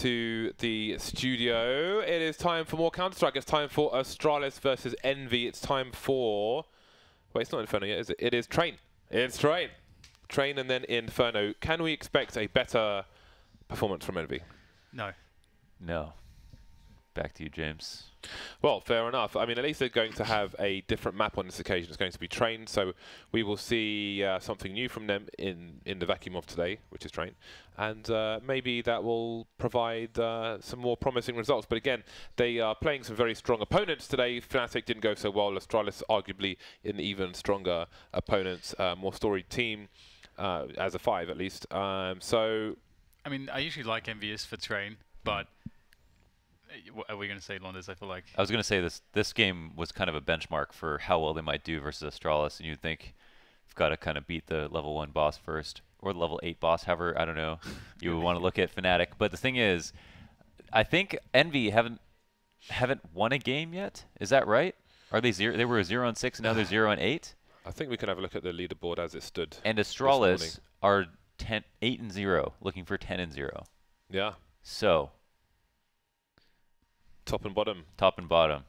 to the studio. It is time for more Counter-Strike. It's time for Astralis versus Envy. It's time for... Wait, it's not Inferno yet, is it? It is Train. It's Train. Train and then Inferno. Can we expect a better performance from Envy? No. No. Back to you, James. Well, fair enough. I mean, at least they're going to have a different map on this occasion. It's going to be Train, so we will see something new from them in the vacuum of today, which is Train. And maybe that will provide some more promising results. But again, they are playing some very strong opponents today. Fnatic didn't go so well. Astralis arguably an even stronger opponent, more storied team, as a 5 at least. So, I mean, I usually like Envyus for Train, but... What are we going to say, Londas? I feel like I was going to say this game was kind of a benchmark for how well they might do versus Astralis, and you'd think you've got to kind of beat the level 1 boss first, or the level 8 boss, however, I don't know, you would want to look at Fnatic. But the thing is, I think Envy haven't won a game yet. Is that right? Are they zero? They were 0-6, and now they're 0-8. I think we can have a look at the leaderboard as it stood. And Astralis are 8-0, looking for 10-0. Yeah. So. Top and bottom. Top and bottom.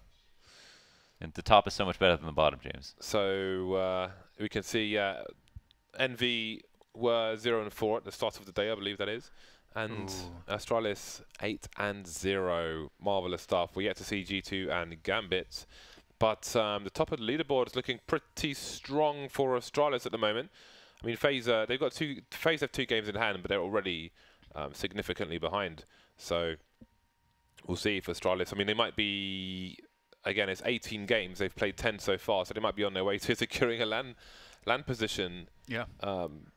And the top is so much better than the bottom, James. So we can see Envy were 0-4 at the start of the day, I believe that is. And Astralis 8-0. Marvelous stuff. We yet to see G2 and Gambit. But the top of the leaderboard is looking pretty strong for Astralis at the moment. I mean, FaZe have 2 games in hand, but they're already significantly behind. So we'll see for Astralis. I mean, they might be, again, it's 18 games. They've played 10 so far, so they might be on their way to securing a LAN position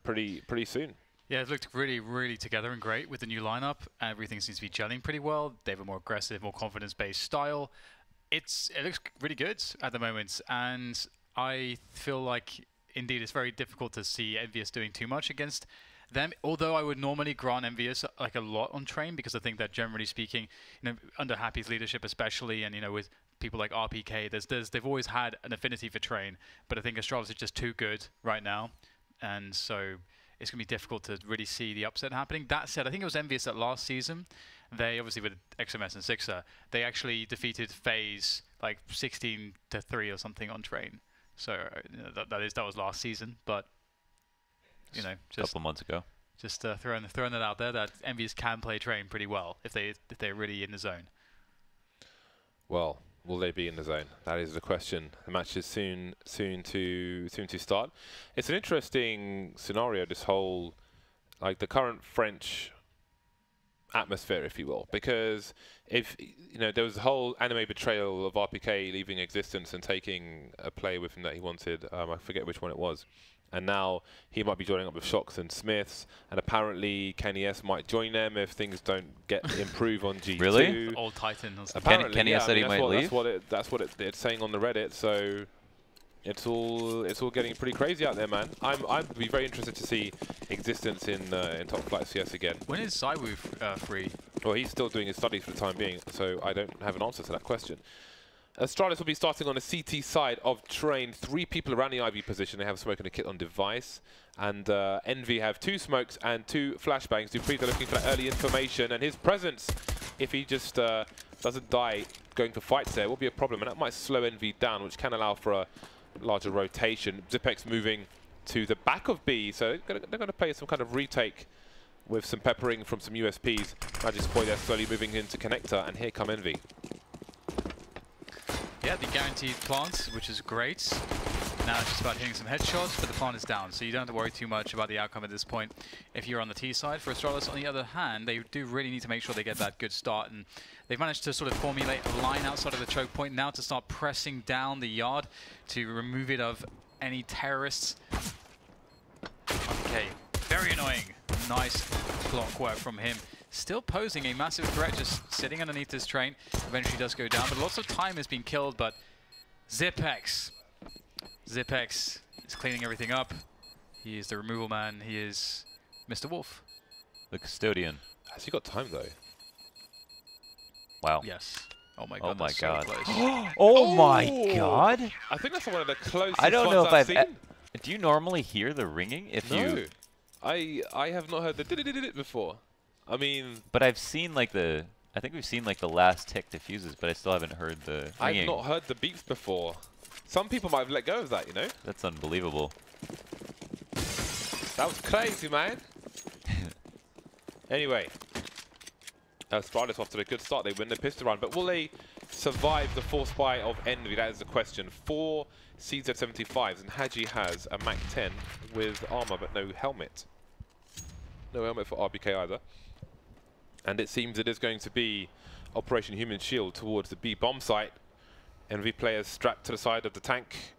pretty soon. Yeah, it looked really, really together and great with the new lineup. Everything seems to be gelling pretty well. They have a more aggressive, more confidence-based style. It looks really good at the moment, and I feel like, indeed, it's very difficult to see Envyus doing too much against them, although I would normally grant Envyus like a lot on Train, because I think that generally speaking, under Happy's leadership especially, and with people like RPK, they've always had an affinity for Train, but I think Astralis is just too good right now, and so it's gonna be difficult to really see the upset happening. That said, I think it was Envyus that last season, they obviously with XMS and Sixer, they actually defeated FaZe like 16-3 or something on Train. So that was last season, but. Just a couple months ago. Just throwing that out there, that Envyus can play Train pretty well if they're really in the zone. Well, will they be in the zone? That is the question. The match is soon to start. It's an interesting scenario, this whole, like the current French atmosphere, if you will, because if there was a whole anime betrayal of RPK leaving existence and taking a play with him that he wanted. I forget which one it was. And now he might be joining up with Shox and Smiths, and apparently Kenny S might join them if things don't improve on G2. Really? Old Titan. Apparently, Kenny S said he might leave. That's what it's saying on the Reddit. So it's all getting pretty crazy out there, man. I'd be very interested to see existence in top flight CS again. When is Saiwu free? Well, he's still doing his studies for the time being, so I don't have an answer to that question. Astralis will be starting on the CT side of Train. 3 people around the IV position. They have smoke and a kit on device. And Envy have 2 smokes and 2 flashbangs. Dupree's looking for that early information. And his presence, if he just doesn't die going for fights there, will be a problem. And that might slow Envy down, which can allow for a larger rotation. Zipex moving to the back of B. So they're going to play some kind of retake with some peppering from some USPs. Magic's Boy there slowly moving into Connector. And here come Envy. Yeah, the guaranteed plant, which is great. Now it's just about hitting some headshots, but the plant is down, so you don't have to worry too much about the outcome at this point if you're on the T side. For Astralis, on the other hand, they do really need to make sure they get that good start, and they've managed to sort of formulate a line outside of the choke point now to start pressing down the yard to remove it of any terrorists. Okay, very annoying. Nice block work from him. Still posing a massive threat, just sitting underneath this Train. Eventually does go down, but lots of time has been killed, but Zipex is cleaning everything up. He is the removal man. He is Mr. Wolf. The custodian. Has he got time, though? Wow. Yes. Oh my god. Oh my god. So oh my god. I think that's one of the closest I don't know if I've seen. Do you normally hear the ringing if you... I have not heard the did it before. I mean, But I've seen like I think we've seen like the last tick diffuses, but I still haven't heard the ringing. I've not heard the beeps before. Some people might have let go of that, you know? That's unbelievable. That was crazy, man. Anyway, Astralis off to a good start. They win the pistol round, but will they survive the force buy of Envy? That is the question. 4 CZ75s, and Haji has a Mac 10 with armor, but no helmet. No helmet for RBK either. And it seems it is going to be Operation Human Shield towards the B bomb site. Envy players strapped to the side of the tank.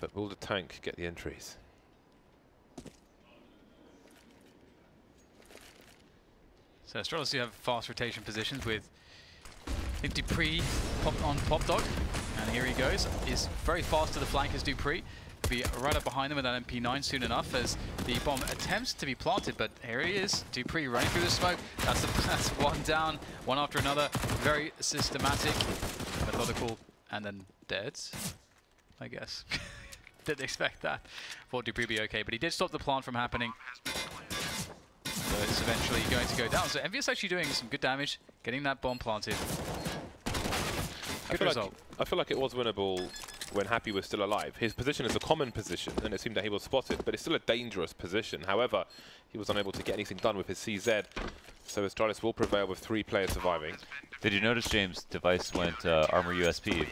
But will the tank get the entries? So Astralis do have fast rotation positions with Dupree popped on Pop Dog. And here he goes. He's very fast to the flankers, Dupree. Be right up behind them with that MP9 soon enough as the bomb attempts to be planted, but here he is, Dupree running through the smoke. That's one down, one after another. Very systematic, methodical, and then dead, I guess. Didn't expect that. Thought Dupree be okay, but he did stop the plant from happening. So it's eventually going to go down. So Envyus actually doing some good damage, getting that bomb planted. Good result. I feel like it was winnable when Happy was still alive. His position is a common position, and it seemed that he was spotted, but it's still a dangerous position. However, he was unable to get anything done with his CZ, so Astralis will prevail with 3 players surviving. Did you notice James' device went armor USP?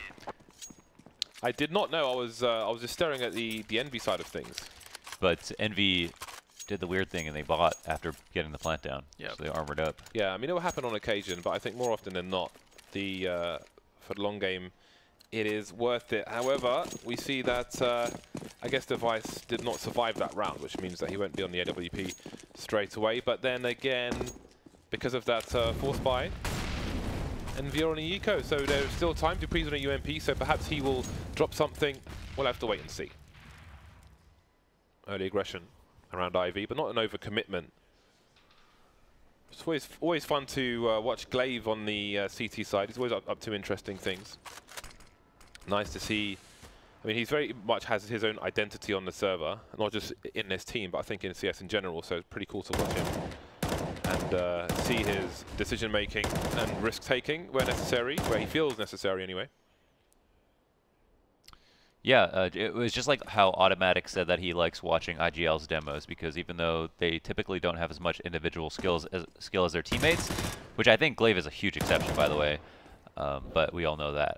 I did not know. I was just staring at the Envy side of things. But Envy did the weird thing, and they bought after getting the plant down. Yep. So they armored up. Yeah, I mean, it will happen on occasion, but I think more often than not, for the long game, it is worth it. However, we see that, I guess Device did not survive that round, which means that he won't be on the AWP straight away. But then again, because of that force buy, Envy are on a eco, so there's still time. Dupree's on a UMP, so perhaps he will drop something. We'll have to wait and see. Early aggression around IV, but not an overcommitment. It's always fun to watch Glaive on the CT side. He's always up to interesting things. Nice to see. I mean, he's very much has his own identity on the server, not just in this team, but I think in CS in general. So it's pretty cool to watch him and see his decision making and risk taking where necessary, where he feels necessary anyway. Yeah, it was just like how Automatic said that he likes watching IGL's demos, because even though they typically don't have as much individual skill as their teammates, which I think Glaive is a huge exception, by the way, but we all know that.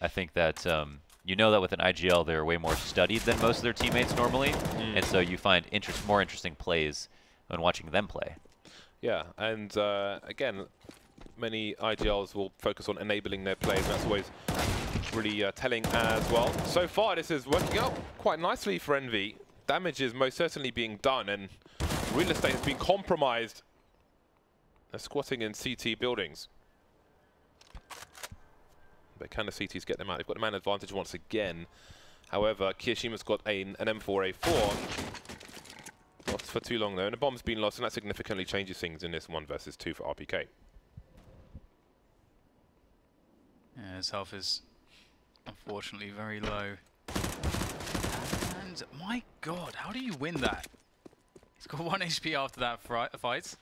I think that you know that with an IGL they're way more studied than most of their teammates normally, and so you find more interesting plays when watching them play. Yeah, and again, many IGLs will focus on enabling their plays, and that's always really telling as well. So far, this is working out quite nicely for Envy. Damage is most certainly being done, and real estate has been compromised. They're squatting in CT buildings. But can the CTs get them out? They've got the man advantage once again. However, Kiyoshima's got an M4A4. Not for too long, though, and the bomb's been lost, and that significantly changes things in this 1 versus 2 for RPK. Yeah, his health is unfortunately very low. And my god, how do you win that? He's got 1 HP after that fight.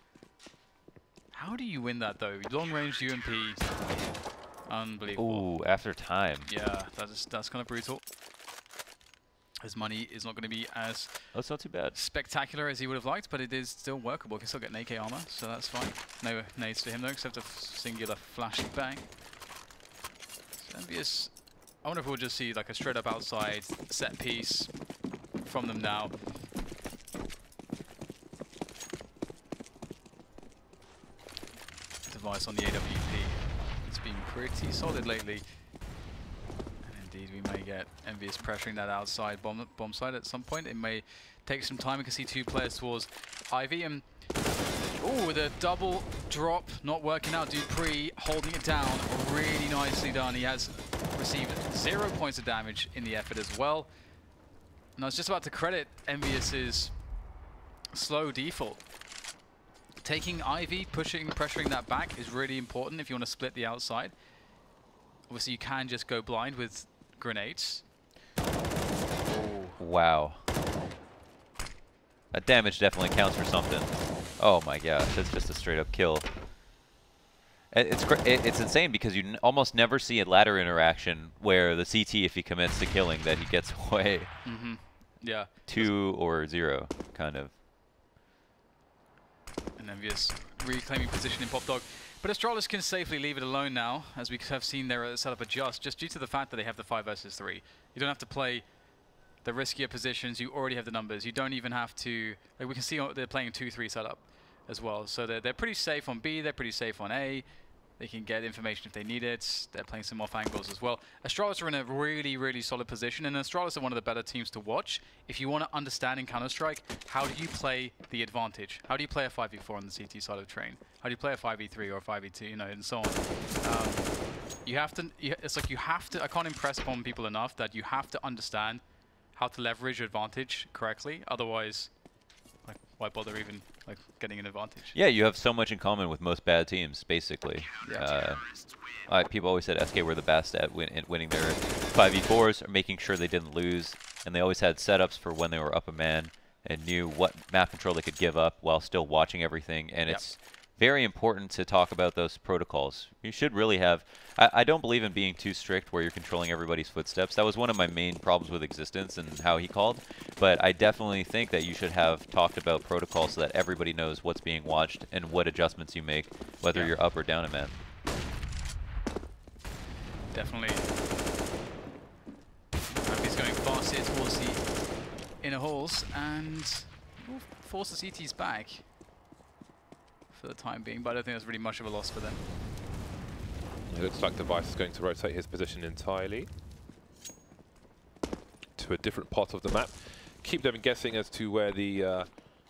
How do you win that though? Long range UMP. Unbelievable. Ooh, after time. Yeah, that's kind of brutal. His money is not going to be as That's not too bad. spectacular as he would have liked, but it is still workable. He can still get an AK armor, so that's fine. No nades for him though, except a singular flashbang. Envyus, I wonder if we'll just see like a straight up outside set piece from them now. Device on the AWP. It's been pretty solid lately. And indeed, we may get Envyus pressuring that outside bomb side at some point. It may take some time. We can see 2 players towards Ivy. And oh, with a double drop, not working out. Dupree holding it down really nicely done. He has received 0 points of damage in the effort as well. And I was just about to credit Envyus's slow default. Taking Ivy, pressuring that back is really important if you want to split the outside. Obviously, you can just go blind with grenades. Wow. That damage definitely counts for something. Oh my gosh, that's just a straight up kill. It's insane because you almost never see a ladder interaction where the CT, if he commits to killing, that he gets away. Mm-hmm. Yeah. 2 or 0, kind of. And Envyus reclaiming position in Pop Dog. But Astralis can safely leave it alone now, as we have seen their setup adjust, just due to the fact that they have the 5 versus 3. You don't have to play the riskier positions, you already have the numbers. You don't even have to, like we can see they're playing a 2-3 setup as well. So they're pretty safe on B, they're pretty safe on A. They can get information if they need it. They're playing some off angles as well. Astralis are in a really, really solid position, and Astralis are one of the better teams to watch. If you want to understand in Counter-Strike, how do you play the advantage? How do you play a 5v4 on the CT side of the train? How do you play a 5v3 or a 5v2, you know, and so on? You have to, it's like you have to, I can't impress upon people enough that you have to understand how to leverage your advantage correctly. Otherwise, like, why bother even like getting an advantage? Yeah, you have so much in common with most bad teams, basically. Yeah. People always said SK were the best at winning their 5v4s, or making sure they didn't lose, and they always had setups for when they were up a man and knew what map control they could give up while still watching everything. And it's very important to talk about those protocols. You should really have... I don't believe in being too strict where you're controlling everybody's footsteps. That was one of my main problems with Existence and how he called. But I definitely think that you should have talked about protocols so that everybody knows what's being watched and what adjustments you make, whether you're up or down a man. Definitely. He's going fast here towards the inner halls and will force the CTs back for the time being, but I don't think that's really much of a loss for them. It looks like Device is going to rotate his position entirely to a different part of the map. Keep them guessing as to where the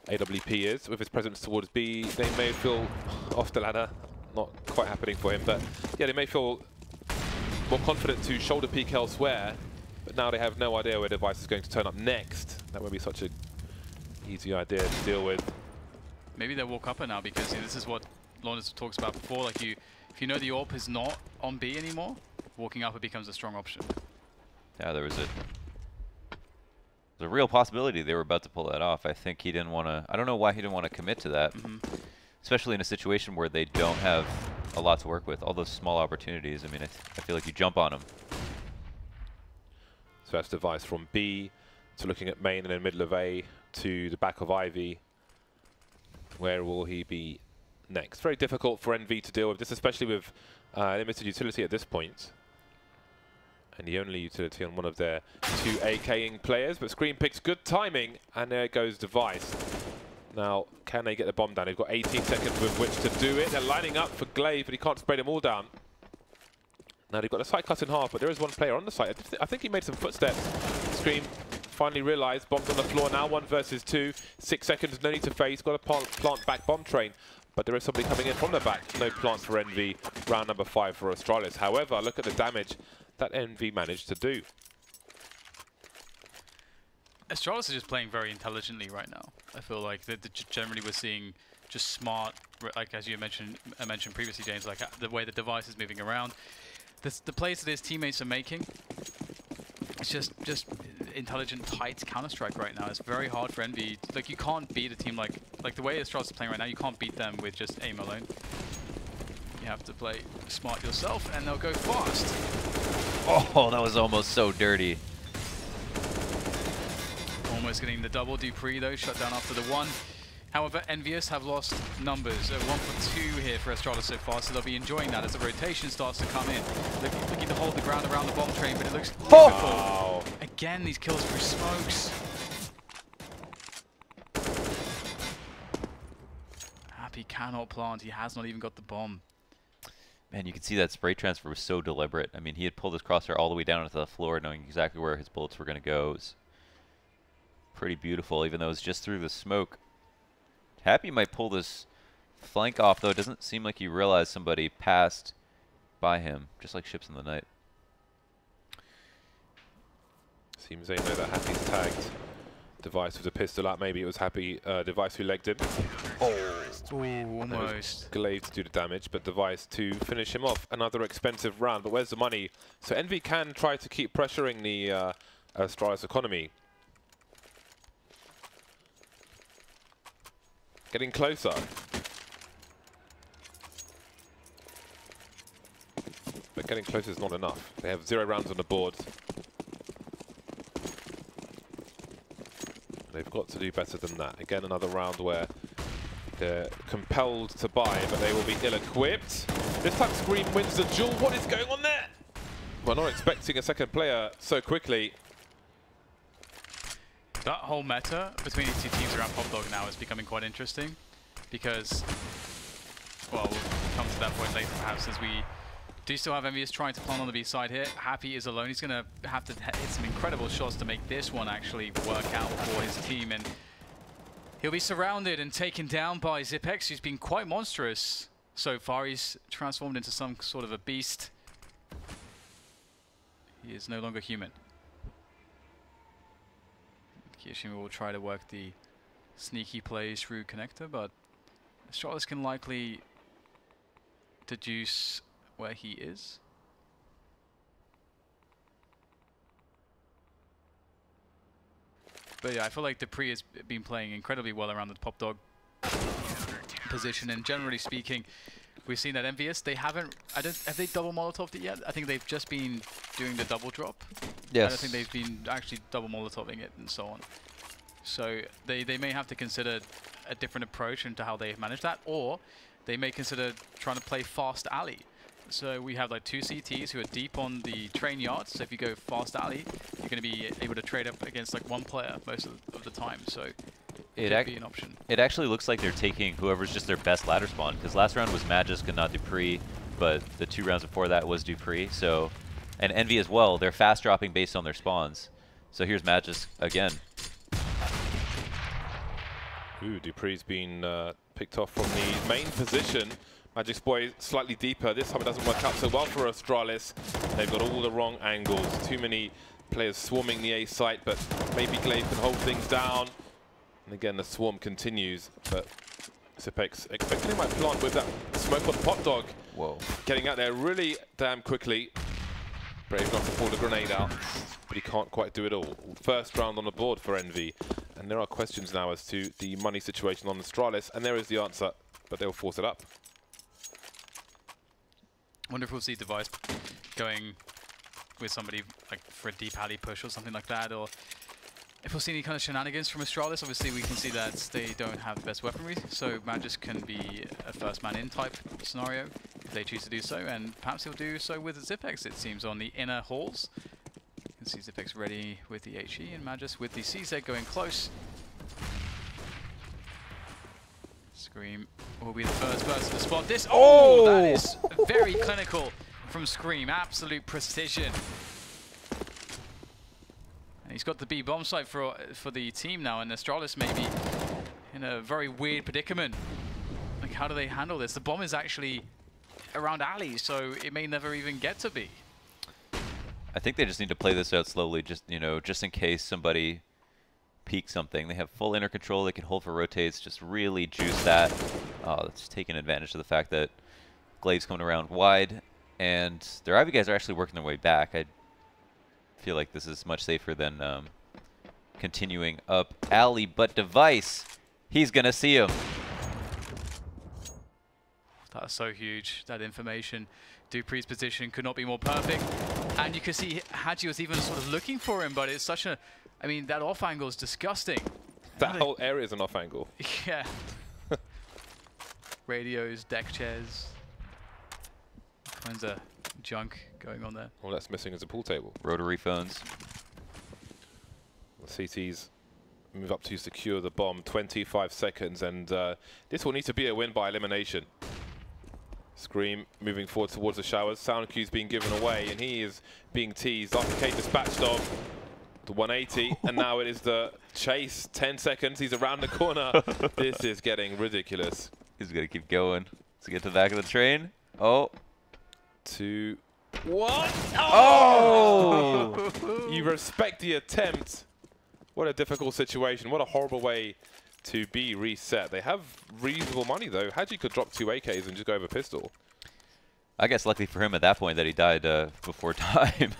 AWP is. With his presence towards B, they may feel off the ladder. Not quite happening for him, but yeah, they may feel more confident to shoulder peek elsewhere, but now they have no idea where Device is going to turn up next. That would be such an easy idea to deal with. Maybe they'll walk upper now because this is what Lawrence talks about before. Like if you know the AWP is not on B anymore, walking upper becomes a strong option. Yeah, there was a real possibility they were about to pull that off. I think he didn't want to... I don't know why he didn't want to commit to that, especially in a situation where they don't have a lot to work with. All those small opportunities, I mean, I feel like you jump on them. So that's Device from B to looking at main and then middle of A to the back of Ivy. Where will he be next? Very difficult for Envy to deal with this, especially with limited utility at this point. And the only utility on one of their 2 AKing players. But Screen picks good timing, and there goes Device. Now, can they get the bomb down? They've got 18 seconds with which to do it. They're lining up for Glaive, but he can't spray them all down. Now, they've got the site cut in half, but there is one player on the site. I think he made some footsteps. Scream finally realised, bombs on the floor now, 1 versus 2. 6 seconds, no need to face. Got a plant back bomb train. But there is somebody coming in from the back. No plants for Envy. Round number 5 for Astralis. However, look at the damage that Envy managed to do. Astralis is just playing very intelligently right now. I feel like generally we're seeing just smart, like as you mentioned previously, James, like the way the Device is moving around. The plays that his teammates are making, it's just intelligent, tight Counter-Strike right now. It's very hard for Envy. Like, you can't beat a team like the way Astralis is playing right now, you can't beat them with just aim alone. You have to play smart yourself, and they'll go fast. Oh, that was almost so dirty. Almost getting the double. Dupree, though, shut down after the 1. However, Envyus have lost numbers. 1 for 2 here for Astralis so far, so they'll be enjoying that as the rotation starts to come in. Looking to hold the ground around the bomb train, but it looks difficult. Wow. Again, these kills through smokes. Happy cannot plant. He has not even got the bomb. Man, you can see that spray transfer was so deliberate. I mean, he had pulled his crosshair all the way down to the floor, knowing exactly where his bullets were going to go. It was pretty beautiful, even though it was just through the smoke. Happy might pull this flank off, though. It doesn't seem like he realized somebody passed by him, just like ships in the night. Seems they know that Happy's tagged. Device with a pistol out. Maybe it was Happy Device who legged him. Ooh, almost. Glaive to do the damage, but Device to finish him off. Another expensive round, but where's the money? So Envy can try to keep pressuring the Astralis economy. Getting closer. But getting closer is not enough. They have 0 rounds on the board. They've got to do better than that. Again, another round where they're compelled to buy, but they will be ill-equipped. This time Scream wins the duel. What is going on there? We're not expecting a second player so quickly. That whole meta between these two teams around Pop Dog now is becoming quite interesting because, well, we'll come to that point later perhaps, as we do still have Envyus trying to plant on the B side here. Happy is alone. He's going to have to hit some incredible shots to make this one actually work out for his team, and he'll be surrounded and taken down by Zipex, who's been quite monstrous so far. He's transformed into some sort of a beast. He is no longer human. Kiyoshima will try to work the sneaky plays through connector, but Astralis can likely deduce where he is. But yeah, I feel like Dupree has been playing incredibly well around the Pop Dog position, and generally speaking, we've seen that Envyus, they haven't, have they double Molotov'd it yet? I think they've just been doing the double drop. Yes. I don't think they've been actually double Molotoving it and so on. So they may have to consider a different approach into how they manage that, or they may consider trying to play fast alley. So we have like 2 CTs who are deep on the train yards. So if you go fast alley, you're going to be able to trade up against like 1 player most of the time. So it could be an option. It actually looks like they're taking whoever's just their best ladder spawn, because last round was Magisk and not Dupree, but the 2 rounds before that was Dupree. So, and Envy as well, they're fast dropping based on their spawns. So here's Magisk again. Ooh, Dupree's been picked off from the main position. Magisk's boy slightly deeper. This time it doesn't work out so well for Astralis. They've got all the wrong angles. Too many players swarming the A site, but maybe Glaive can hold things down. And again, the swarm continues, but Zipex expecting he might plant with that smoke on Pop Dog. Whoa. Getting out there really damn quickly. Brave enough to pull the grenade out, but he can't quite do it all. First round on the board for Envy. And there are questions now as to the money situation on Astralis, and there is the answer, but they'll force it up. Wonder if we'll see Device going with somebody like for a deep alley push or something like that, or if we'll see any kind of shenanigans from Astralis. Obviously we can see that they don't have the best weaponry, so Magisk can be a first man in type scenario if they choose to do so, and perhaps he'll do so with Zipex, it seems, on the inner halls. You can see Zipex ready with the HE and Magisk with the CZ going close. Scream will be the first person to spot this. Oh, that is very clinical from Scream. Absolute precision. And he's got the B bomb site for the team now, and Astralis may be in a very weird predicament. Like, how do they handle this? The bomb is actually around alley, so it may never even get to B. I think they just need to play this out slowly, just in case somebody peek something. They have full inner control. They can hold for rotates, just really juice that. It's taking advantage of the fact that Glaive's coming around wide, and their Ivy guys are actually working their way back. I feel like this is much safer than continuing up alley, but Device, he's going to see him. That's so huge, that information. Dupree's position could not be more perfect. And you can see Hadji was even sort of looking for him, but it's such a... I mean, that off angle is disgusting. That whole area is an off angle. Yeah. Radios, deck chairs. All kinds of junk going on there. All that's missing is a pool table. Rotary phones. The CTs move up to secure the bomb. 25 seconds, and this will need to be a win by elimination. Scream moving forward towards the showers. Sound cue's being given away, and he is being teased. RPK dispatched of the 180, and now it is the chase. 10 seconds, he's around the corner. This is getting ridiculous. He's going to keep going to get to the back of the train. Oh. 2, 1. Oh! You respect the attempt. What a difficult situation. What a horrible way to be reset. They have reasonable money, though. Hadji could drop 2 AKs and just go over pistol. I guess luckily for him at that point that he died before time.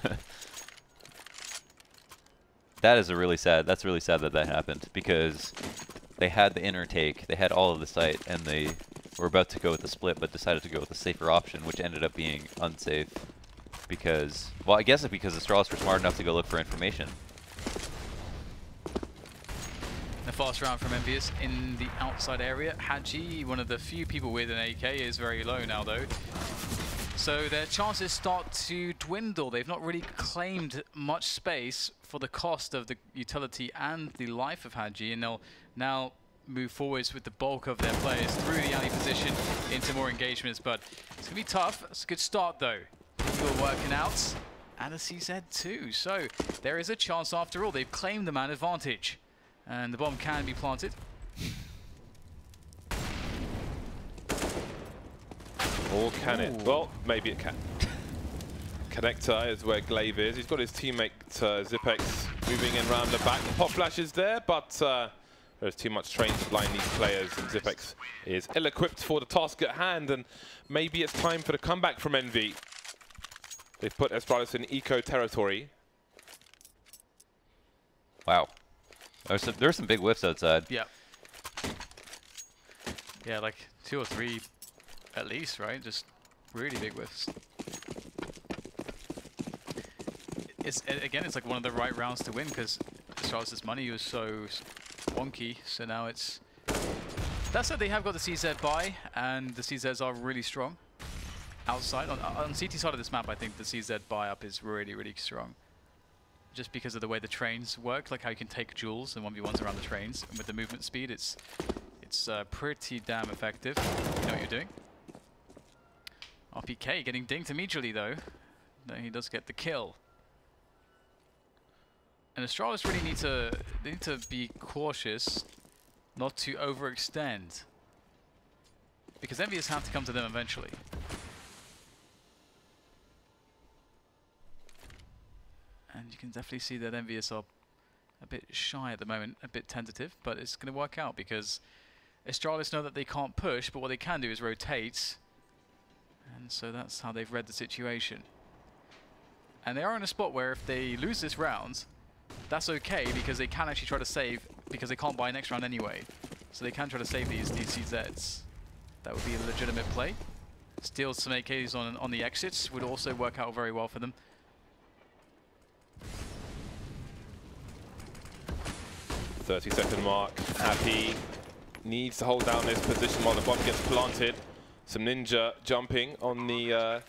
That is that's really sad that that happened, because they had the inner take, they had all of the site, and they were about to go with the split, but decided to go with the safer option, which ended up being unsafe because, well, I guess it's because Astralis were smart enough to go look for information. A fast round from Envyus in the outside area. Hadji, one of the few people with an AK, is very low now though. So their chances start to dwindle. They've not really claimed much space for the cost of the utility and the life of Hadji, and they'll now move forwards with the bulk of their players through the alley position into more engagements, but it's going to be tough. It's a good start though. People are working out, and a CZ too. So there is a chance after all. They've claimed the man advantage. And the bomb can be planted. Or can it? Well, maybe it can. Connector is where Glaive is. He's got his teammate Zipex moving in round the back. The pop flash is there, but there's too much train to blind these players, and Zipex is ill-equipped for the task at hand, and maybe it's time for the comeback from Envy. They've put Astralis in eco territory. Wow. There's some big whiffs outside. Yeah. Yeah, like 2 or 3 at least, right? Just really big whiffs. Again, it's like one of the right rounds to win because Astralis' money was so wonky. So now it's... That said, they have got the CZ buy, and the CZs are really strong. Outside, on CT side of this map, I think the CZ buy up is really, really strong. Just because of the way the trains work, like how you can take duels and 1v1s around the trains, and with the movement speed, it's pretty damn effective. You know what you're doing. RPK getting dinked immediately though. He does get the kill. And Astralis really need to be cautious, not to overextend, because Envyus have to come to them eventually. And you can definitely see that Envyus are a bit shy at the moment, a bit tentative, but it's going to work out because Astralis know that they can't push, but what they can do is rotate. And so that's how they've read the situation. And they are in a spot where if they lose this round, that's okay because they can actually try to save, because they can't buy next round anyway. So they can try to save these CZs. That would be a legitimate play. Steal some AKs on the exits would also work out very well for them. 30-second mark. Happy needs to hold down this position while the bomb gets planted. Some ninja jumping on the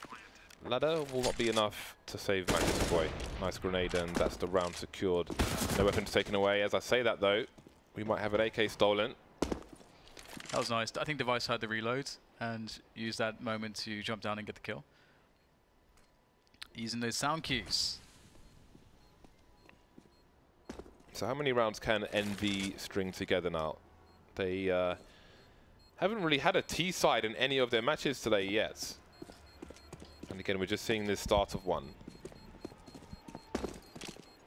ladder will not be enough to save Max's boy. Nice grenade, and that's the round secured. No weapons taken away. As I say that though, we might have an AK stolen. That was nice. I think Device had the reload and used that moment to jump down and get the kill. Using those sound cues. So how many rounds can Envy string together now? They haven't really had a T side in any of their matches today yet. And again, we're just seeing the start of one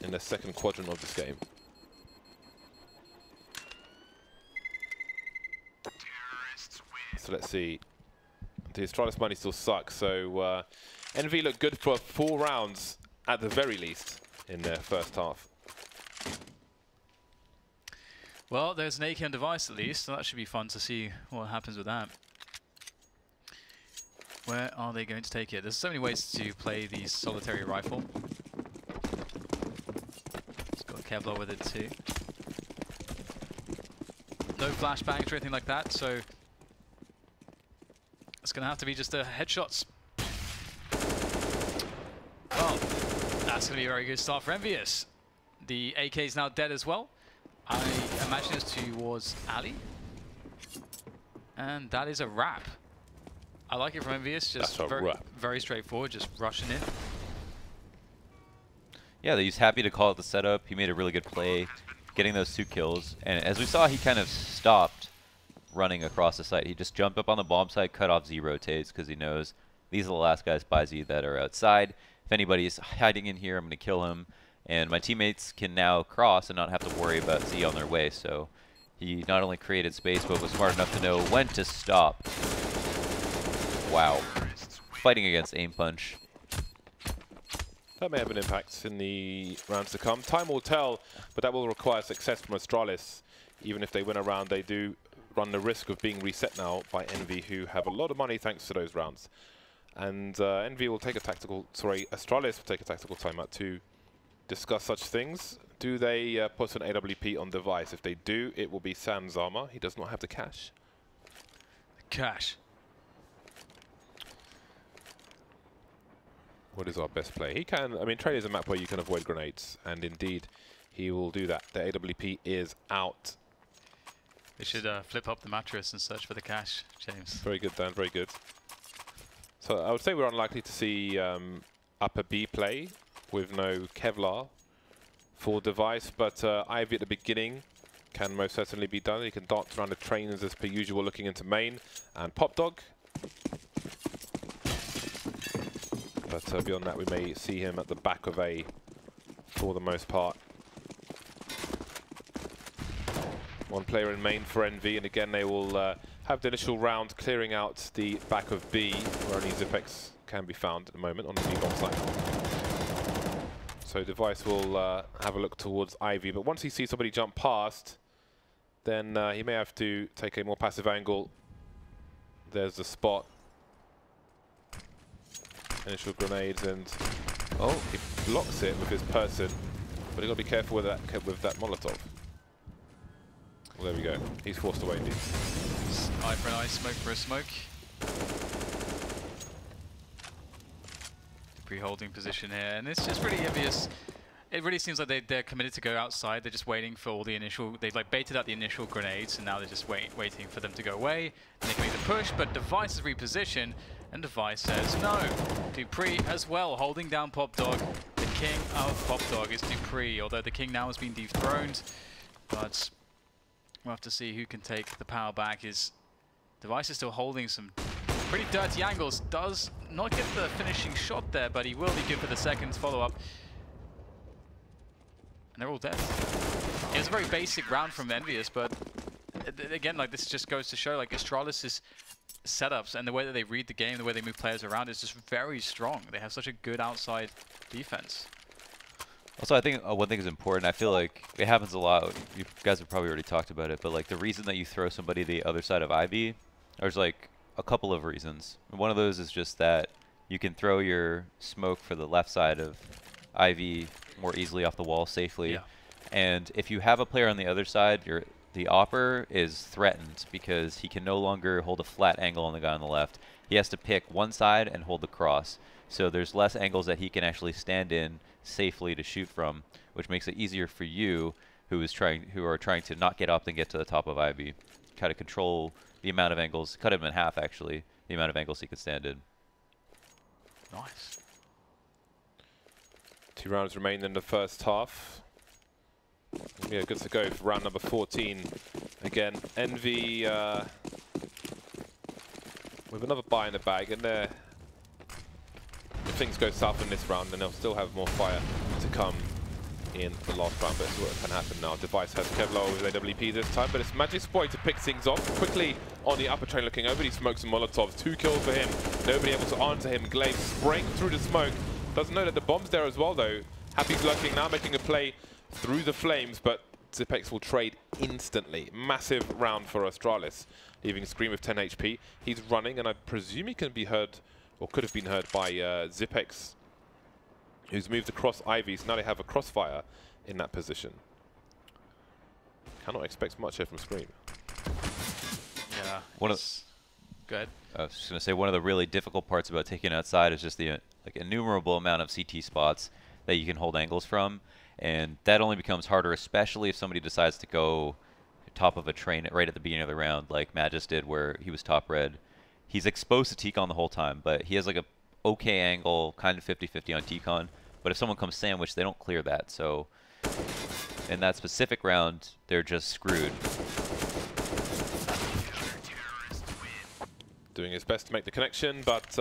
in the second quadrant of this game. So let's see. The Astralis money still sucks, so Envy look good for 4 rounds at the very least in their first half. Well, there's an AK on Device at least, so that should be fun to see what happens with that. Where are they going to take it? There's so many ways to play the solitary rifle. It's got Kevlar with it too. No flashbangs or anything like that, so it's going to have to be just headshots. Well, that's going to be a very good start for Envyus. The AK is now dead as well. I imagine it's towards Ali. And that is a wrap. I like it from Envyus, just very straightforward, just rushing in. Yeah, he's happy to call it the setup. He made a really good play, getting those 2 kills. And as we saw, he kind of stopped running across the site. He just jumped up on the bomb site, cut off Z rotates, because he knows these are the last guys by Z that are outside. If anybody's hiding in here, I'm going to kill him. And my teammates can now cross and not have to worry about Z on their way. So he not only created space, but was smart enough to know when to stop. Wow. Fighting against aim punch. That may have an impact in the rounds to come. Time will tell, but that will require success from Astralis. Even if they win a round, they do run the risk of being reset now by Envy, who have a lot of money thanks to those rounds. And Envy will take a tactical, Astralis will take a tactical timeout to discuss such things. Do they put an AWP on device? If they do, it will be Sam's armor. He does not have the cash. Cash. What is our best play? He can, I mean, Trade is a map where you can avoid grenades, and indeed, he will do that. The AWP is out. They should flip up the mattress and search for the cash, James. Very good, Dan, very good. So I would say we're unlikely to see upper B play with no Kevlar for device, but Ivy at the beginning can most certainly be done. He can dance around the trains as per usual, looking into main, and Pop Dog. But beyond that, we may see him at the back of A for the most part. One player in main for Envy, and again they will have the initial round clearing out the back of B, where only Zipex can be found at the moment on the B bomb side. So Device will have a look towards Ivy, but once he sees somebody jump past, then he may have to take a more passive angle. There's the spot. Initial grenades, and oh, he blocks it with his person, but he got to be careful with that Molotov. Well, there we go. He's forced away indeed. Eye for an eye, smoke for a smoke. Pre-holding position here, and it's just really obvious. It really seems like they're committed to go outside. They're just waiting for all the initial. They've like baited out the initial grenades, and now they're just waiting for them to go away. And they can make the push, but Device is repositioned, and Device says no. Dupree as well, holding down Pop Dog. The king of Pop Dog is Dupree, although the king now has been dethroned. But we'll have to see who can take the power back. His Device is still holding some pretty dirty angles. Does not get the finishing shot there, but he will be good for the second follow-up. And they're all dead. It was a very basic round from Envyus, but again, like, this just goes to show, like, Astralis' setups and the way that they read the game, the way they move players around is just very strong. They have such a good outside defense. Also, I think one thing is important. I feel like it happens a lot. You guys have probably already talked about it, but like the reason that you throw somebody the other side of Ivy, there's like a couple of reasons. One of those is just that you can throw your smoke for the left side of Ivy more easily off the wall safely. Yeah. And if you have a player on the other side, the Opper is threatened because he can no longer hold a flat angle on the guy on the left. He has to pick one side and hold the cross. So there's less angles that he can actually stand in safely to shoot from, which makes it easier for you who are trying to not get up and get to the top of Ivy. Kind of control the amount of angles, cut him in half actually, the amount of angles he can stand in. Nice. 2 rounds remain in the first half. Yeah, good to go for round number 14. Again, Envy with another buy in the bag, and if things go south in this round, then they'll still have more fire to come in the last round, but it's what can happen now. Device has Kevlar with AWP this time, but it's Magic's boy to pick things off quickly on the upper train looking over. He smokes some Molotovs, 2 kills for him. Nobody able to answer him. Glaive spraying through the smoke. Doesn't know that the bomb's there as well though. Happy's lurking now, making a play through the flames, but Zipex will trade instantly. Massive round for Astralis, leaving Scream with 10 HP. He's running, and I presume he can be heard, or could have been heard by Zipex, who's moved across Ivy, so now they have a crossfire in that position. Cannot expect much here from Scream. Yeah. Go ahead. I was just going to say, one of the really difficult parts about taking outside is just the innumerable amount of CT spots that you can hold angles from, and that only becomes harder, especially if somebody decides to go top of a train right at the beginning of the round, like Magis did, where he was top red. He's exposed to T-Con the whole time, but he has like a okay angle, kind of 50-50 on T-Con, but if someone comes sandwiched, they don't clear that, so in that specific round, they're just screwed. Doing his best to make the connection, but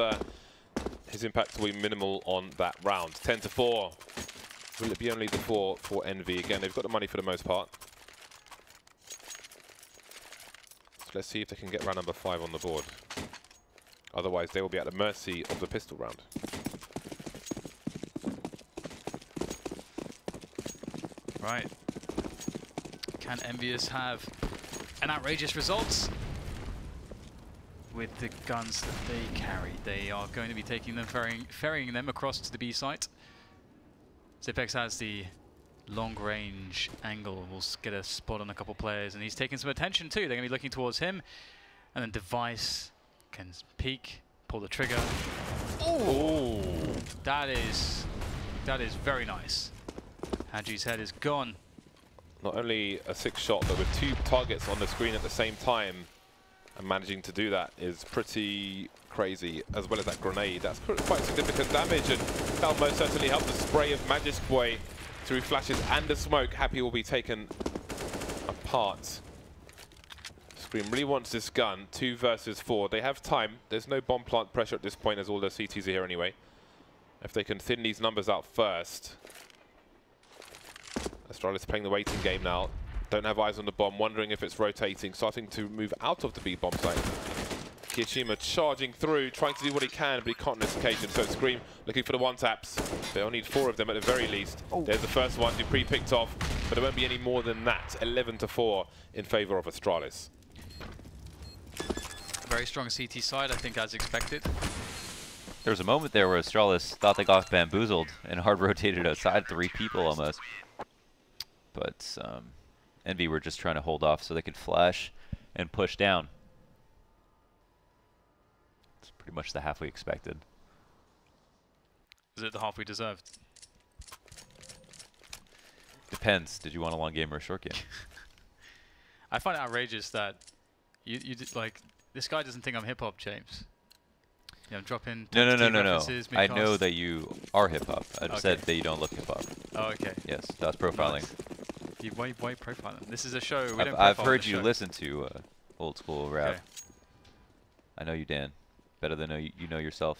his impact will be minimal on that round. 10-4. Will it be only the 4 for Envy? Again, they've got the money for the most part. So let's see if they can get round number 5 on the board. Otherwise, they will be at the mercy of the pistol round. Right. Can Envyus have an outrageous result with the guns that they carry? They are going to be taking them, ferrying them across to the B site. Zipex has the long-range angle. We'll get a spot on a couple players, and he's taking some attention too. They're going to be looking towards him, and then Device can peek, pull the trigger. Oh, that is very nice. Haji's head is gone. Not only a 6 shot, but with 2 targets on the screen at the same time, and managing to do that is pretty crazy, as well as that grenade. That's quite significant damage, and that'll most certainly help the spray of Magic Boy through flashes and the smoke. Happy will be taken apart. Scream really wants this gun. 2 versus 4. They have time. There's no bomb plant pressure at this point, as all the CTs are here anyway. If they can thin these numbers out first. Astralis playing the waiting game now. Don't have eyes on the bomb, wondering if it's rotating, starting to move out of the B bomb site. Kirishima charging through, trying to do what he can, but he can't on this occasion. So Scream looking for the one-taps. They'll need 4 of them at the very least. There's the first one, Dupree picked off, but there won't be any more than that. 11-4 in favor of Astralis. Very strong CT side, I think, as expected. There was a moment there where Astralis thought they got bamboozled and hard rotated outside 3 people almost. But Envy were just trying to hold off so they could flash and push down. It's pretty much the half we expected. Is it the half we deserved? Depends. Did you want a long game or a short game? I find it outrageous that you did, like, this guy doesn't think I'm hip hop, James. Yeah, I'm dropping. No. I know that you are hip hop. I just said that you don't look hip hop. Oh, okay. Yes, that's profiling. Nice. Why profiling? This is a show. We don't I've profile heard the you show. listen to old school rap. Okay. I know you, Dan. Better than you know yourself.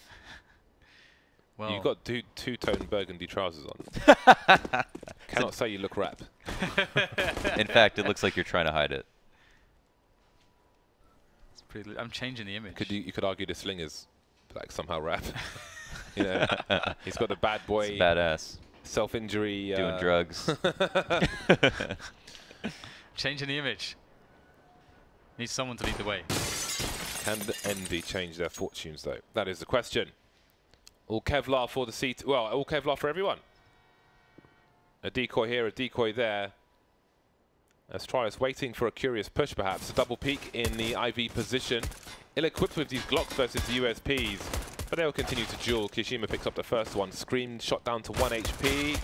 Well, You've got two-tone burgundy trousers on. Cannot say you look rap. In fact, it looks like you're trying to hide it. it's pretty. I'm changing the image. You could argue the sling is like somehow rap. You know, he's got the bad boy. It's badass. Self-injury. Doing drugs. Changing the image. Needs someone to lead the way. Can the Envy change their fortunes, though? That is the question. All Kevlar for the seat. Well, all Kevlar for everyone. A decoy here, a decoy there. Astralis waiting for a curious push, perhaps. A double peek in the IV position. Ill-equipped with these Glocks versus the USPs. But they'll continue to duel. Kirishima picks up the first one. Scream shot down to 1 HP.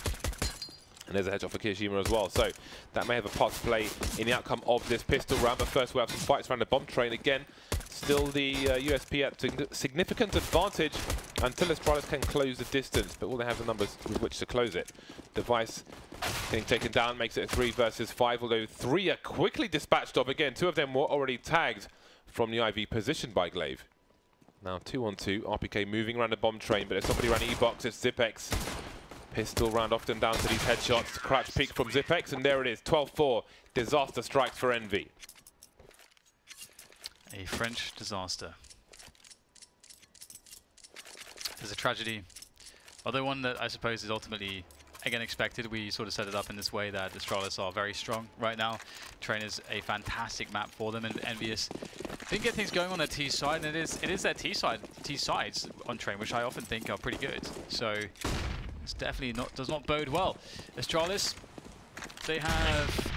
And there's a headshot for Kirishima as well. So that may have a part to play in the outcome of this pistol round. But first we have some fights around the bomb train again. Still the USP at significant advantage until Astralis can close the distance. But will they have the numbers with which to close it? Device getting taken down makes it a 3 versus 5. Although 3 are quickly dispatched of again. 2 of them were already tagged from the IV position by Glaive. Now 2-on-2, RPK moving around the bomb train, but there's somebody around E-Box, it's Zipex. Pistol round often down to these headshots, crouch peek from Zipex, and there it is, 12-4, disaster strikes for Envy. A French disaster. There's a tragedy, although one that I suppose is ultimately, again, expected. We sort of set it up in this way that Astralis are very strong right now. Train is a fantastic map for them, and Envyus didn't get things going on their T side, and it is their T sides on Train, which I often think are pretty good. So it's definitely does not bode well. Astralis, they have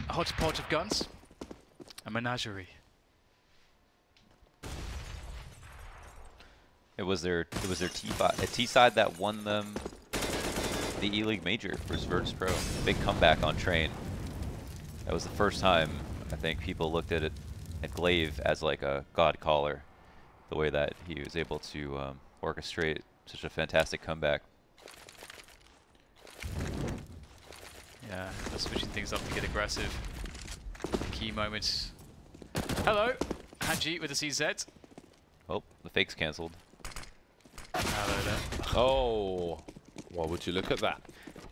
a hodgepodge of guns, a menagerie. It was their T side that won them the E-League Major versus Virtus Pro. Big comeback on Train. That was the first time I think people looked at Glaive as like a god caller, the way that he was able to orchestrate such a fantastic comeback. Yeah, they're switching things up to get aggressive. Key moments. Hello, Haji with the CZ. Oh, the fake's cancelled. Hello there. Oh, well, would you look at that?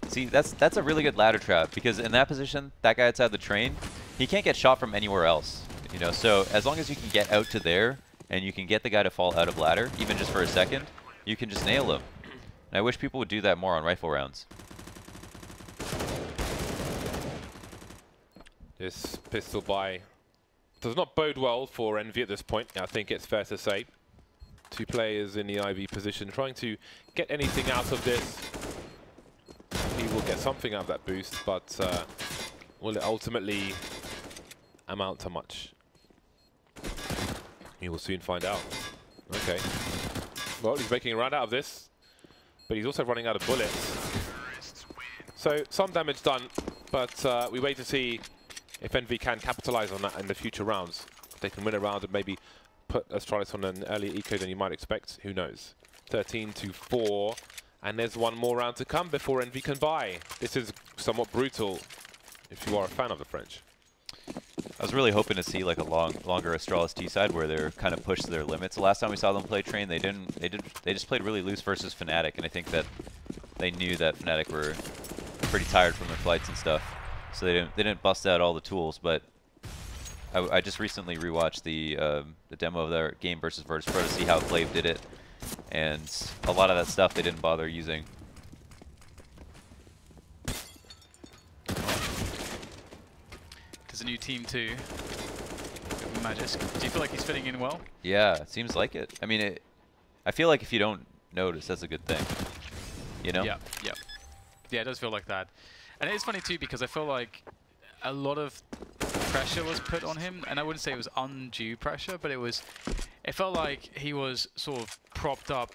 See, that's a really good ladder trap, because in that position, that guy outside the train, he can't get shot from anywhere else. You know, so as long as you can get out to there and you can get the guy to fall out of ladder, even just for a second, you can just nail him. And I wish people would do that more on rifle rounds. This pistol buy does not bode well for Envy at this point, I think it's fair to say. 2 players in the IV position trying to get anything out of this. He will get something out of that boost, but will it ultimately amount to much? You will soon find out. Okay. Well, he's making a round out of this, but he's also running out of bullets. So some damage done, but we wait to see if Envy can capitalize on that in the future rounds. They can win a round and maybe put Astralis on an earlier eco than you might expect. Who knows? 13-4, and there's one more round to come before Envy can buy. This is somewhat brutal if you are a fan of the French. I was really hoping to see like a longer Astralis T side where they're kind of pushed to their limits. The last time we saw them play Train, they just played really loose versus Fnatic, and I think that they knew that Fnatic were pretty tired from their flights and stuff, so they didn't bust out all the tools. But I just recently rewatched the demo of their game versus Virtus Pro to see how Glaive did it, and a lot of that stuff they didn't bother using. There's a new team too. Magisk. Do you feel like he's fitting in well? Yeah, it seems like it. I mean, I feel like if you don't notice, that's a good thing. You know? Yeah, yeah. Yeah, it does feel like that. And it's funny too because I feel like a lot of pressure was put on him, and I wouldn't say it was undue pressure, but it felt like he was sort of propped up,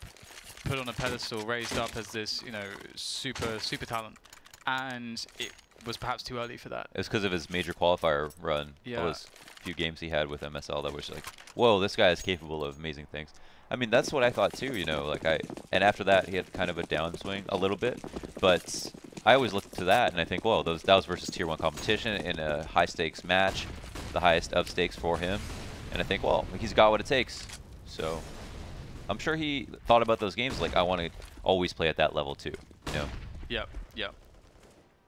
put on a pedestal, raised up as this, you know, super talent, and it was perhaps too early for that. It was because of his major qualifier run. Yeah. Those few games he had with MSL that was like, whoa, this guy is capable of amazing things. I mean, that's what I thought too, you know, like and after that he had kind of a downswing a little bit, but I always look to that and I think, whoa, that was versus tier 1 competition in a high stakes match, the highest of stakes for him, and I think, well, he's got what it takes. So I'm sure he thought about those games like, I want to always play at that level too, you know? Yep, yep.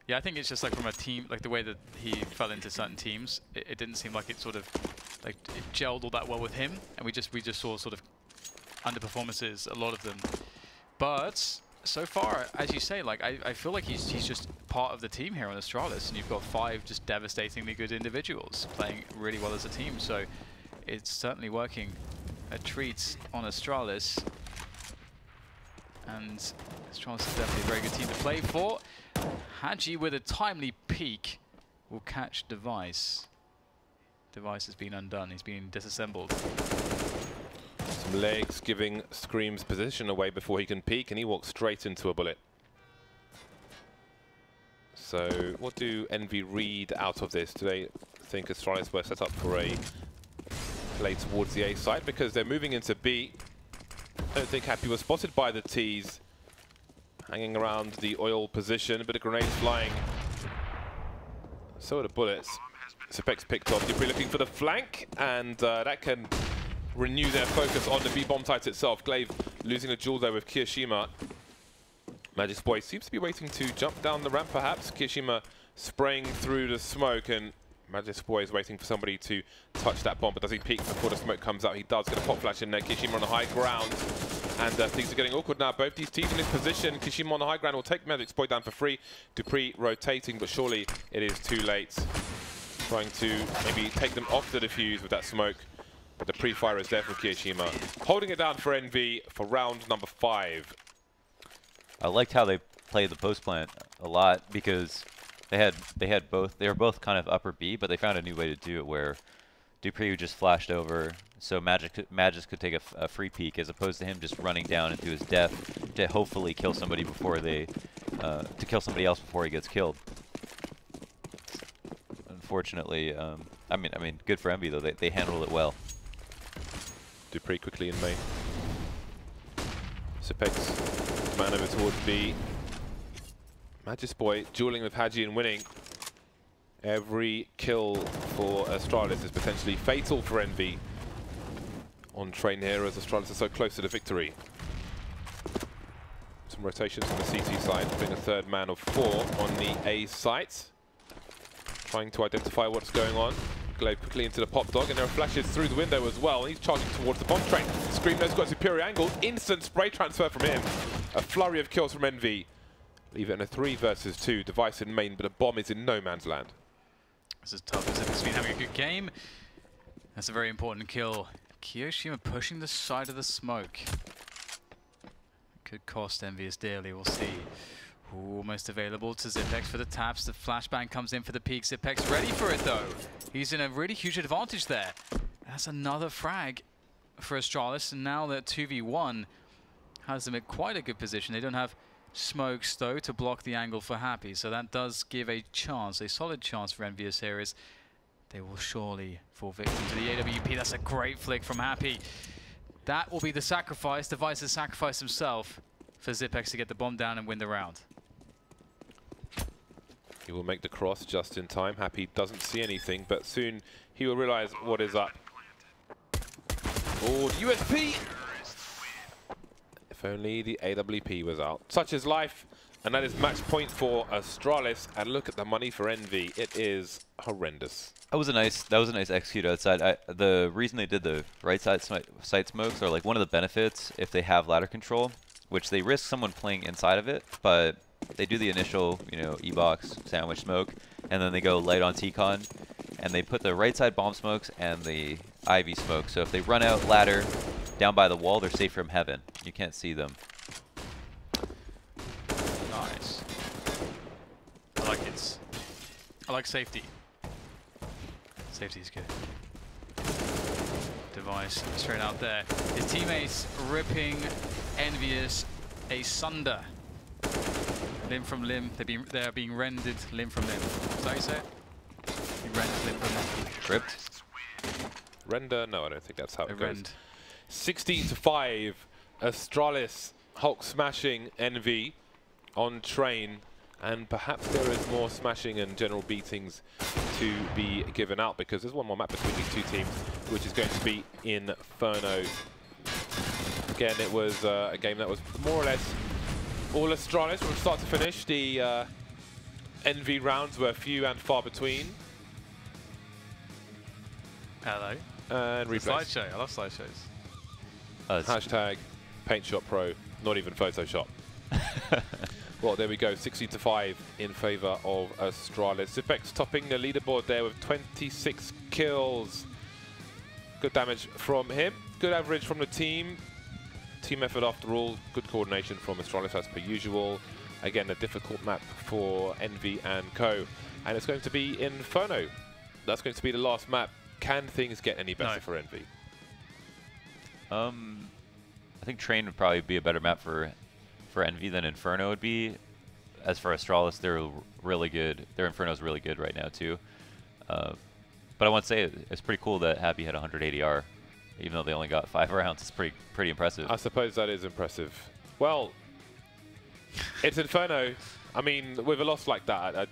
Yeah, I think it's just like from a team, like the way that he fell into certain teams, it didn't seem like it sort of, like it gelled all that well with him, and we just saw sort of underperformances, a lot of them. But so far, as you say, like I feel like he's just part of the team here on Astralis, and you've got 5 just devastatingly good individuals playing really well as a team. So it's certainly working a treat on Astralis, and Astralis is definitely a very good team to play for. Hadji with a timely peek will catch Device. Device has been undone. He's been disassembled. Some legs giving Scream's position away before he can peek, and he walks straight into a bullet. So what do Envy read out of this? Do they think Astralis were set up for a play towards the A side? Because they're moving into B. I don't think Happy was spotted by the T's. Hanging around the oil position, a bit of grenades flying. So are the bullets. Sepek's picked off. Dupree looking for the flank, and that can renew their focus on the B bomb site itself. Glaive losing a duel there with Kirishima. Magisk Boy seems to be waiting to jump down the ramp perhaps. Kirishima spraying through the smoke, and Magisk Boy is waiting for somebody to touch that bomb, but does he peek before the smoke comes out? He does get a pop flash in there. Kirishima on the high ground. And things are getting awkward now. Both these teams in this position. Kirishima on the high ground will take Magisk Boy down for free. Dupree rotating, but surely it is too late. Trying to maybe take them off the defuse with that smoke. But the pre-fire is there for Kirishima. Holding it down for Envy for round number 5. I liked how they played the post plant a lot because they were both kind of upper B, but they found a new way to do it where Dupree just flashed over, so Magisk could take a free peek as opposed to him just running down into his death to hopefully kill somebody before to kill somebody else before he gets killed. Unfortunately, I mean, good for Envy though. They handled it well. Dupree quickly in main. Sepek's man over towards B. Magisk Boy dueling with Hadji and winning. Every kill for Astralis is potentially fatal for Envy on Train here, as Astralis is so close to the victory. Some rotations on the CT side, putting a third man of 4 on the A site. Trying to identify what's going on. Glaive quickly into the pop dog, and there are flashes through the window as well. He's charging towards the bomb train. Scream has got a superior angle. Instant spray transfer from him. A flurry of kills from Envy. Leave it in a 3 versus 2. Device in main, but a bomb is in no man's land. This is tough. Zipek's been having a good game. That's a very important kill. Kiyoshima pushing the side of the smoke. Could cost Envyus dearly, we'll see. Almost available to Zipex for the taps. The flashbang comes in for the peak. Zipex ready for it though. He's in a really huge advantage there. That's another frag for Astralis, and now that 2v1 has them at quite a good position. They don't have smokes though to block the angle for Happy, so that does give a chance, a solid chance for Envyus here, as they will surely fall victim to the AWP. That's a great flick from Happy. That will be the sacrifice. Device has sacrificed himself for Zipex to get the bomb down and win the round. He will make the cross just in time. Happy doesn't see anything, but soon he will realize what is up. Oh, the USP! If only the AWP was out. Such is life, and that is match point for Astralis. And look at the money for Envy. It is horrendous. That was a nice execute outside. The reason they did the right side site smokes are like one of the benefits if they have ladder control, which they risk someone playing inside of it, but they do the initial, you know, E-box sandwich smoke, and then they go light on T-con, and they put the right side bomb smokes and the Ivy smoke. So if they run out ladder down by the wall, they're safe from heaven. You can't see them. Nice. I like it. I like safety. Safety is good. Device straight out there. His teammates ripping Envyus asunder. Limb from limb. They are being rendered limb from limb. Is that how you say it? Being rendered limb from limb. Ripped? Render? No, I don't think that's how it Rend. goes. 16-5. Astralis Hulk smashing Envy on train. And perhaps there is more smashing and general beatings to be given out, because there's one more map between these two teams, which is going to be Inferno. Again, it was a game that was more or less all Astralis from start to finish. The Envy rounds were few and far between. Hello. And replays. Slideshow. I love slideshows. Hashtag PaintShot not even Photoshop. Well, there we go, 16-5 in favour of Astralis. Zipex topping the leaderboard there with 26 kills. Good damage from him, good average from the team. Team effort after all, good coordination from Astralis as per usual. Again, a difficult map for Envy and co. And it's going to be Inferno. That's going to be the last map. Can things get any better for Envy? I think Train would probably be a better map for Envy than Inferno would be. As for Astralis, they're really good. Their Inferno's really good right now too. But I want to say it's pretty cool that Happy had 100 ADR, even though they only got 5 rounds. It's pretty impressive. I suppose that is impressive. Well, it's Inferno. I mean, with a loss like that,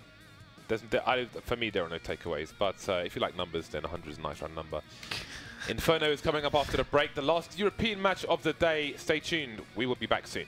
for me there are no takeaways. But if you like numbers, then 100 is a nice round number. Inferno is coming up after the break. The last European match of the day. Stay tuned. We will be back soon.